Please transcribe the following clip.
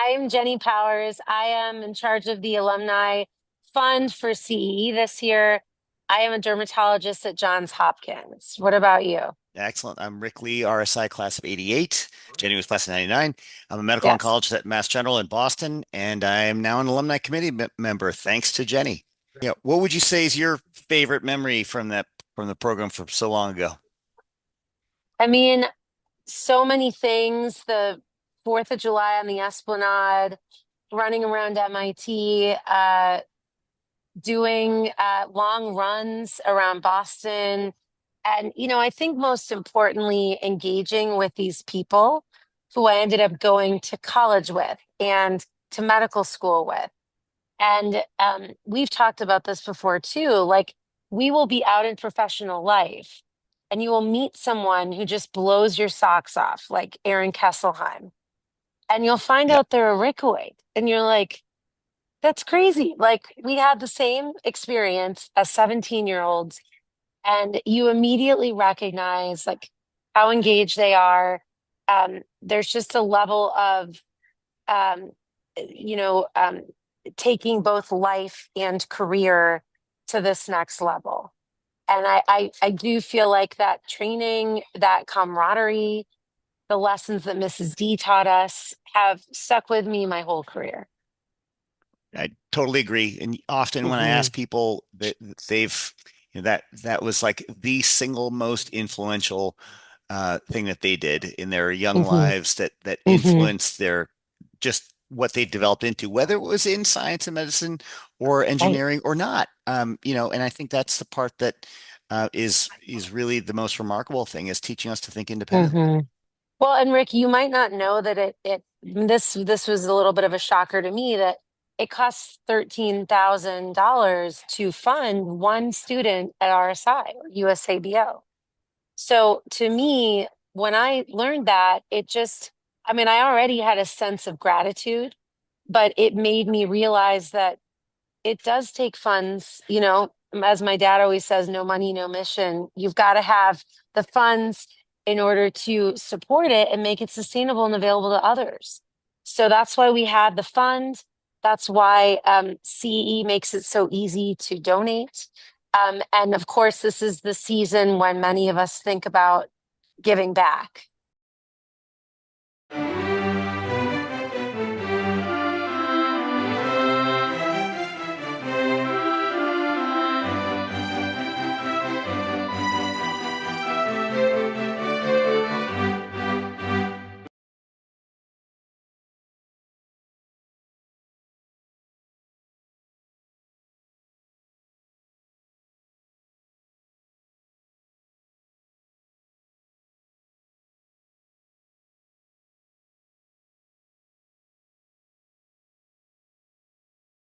I'm Jenny Powers. I am in charge of the alumni fund for CEE this year. I am a dermatologist at Johns Hopkins. What about you? Excellent. I'm Rick Lee, RSI class of 88. Jenny was class of 99. I'm a medical Yes. oncologist at Mass General in Boston, and I am now an alumni committee member, thanks to Jenny. Yeah, what would you say is your favorite memory from the program from so long ago? I mean, so many things. The 4th of July on the Esplanade, running around MIT, doing long runs around Boston. And, I think most importantly, engaging with these people who I ended up going to college with and to medical school with. And we've talked about this before too. Like, we will be out in professional life and you will meet someone who just blows your socks off, like Aaron Kesselheim. And you'll find Yeah, out they're a Rickoid. And you're like, that's crazy. Like, we had the same experience as 17-year-olds, and you immediately recognize like how engaged they are. There's just a level of um, you know, um, taking both life and career to this next level. And I do feel like that training, that camaraderie, the lessons that Mrs. D taught us have stuck with me my whole career. I totally agree. And often when I Hmm. ask people that they've that was like the single most influential thing that they did in their young Hmm. lives that Hmm. influenced their just what they developed into, whether it was in science and medicine or Right. engineering or not. And I think that's the part that is really the most remarkable thing is teaching us to think independently. Hmm. Well, and Rick, you might not know that this was a little bit of a shocker to me that it costs $13,000 to fund one student at RSI or USABO. So to me, when I learned that, I mean, I already had a sense of gratitude, but it made me realize that it does take funds, as my dad always says, no money, no mission. You've got to have the funds in order to support it and make it sustainable and available to others. So that's why we have the fund. That's why CE makes it so easy to donate. And of course, this is the season when many of us think about giving back.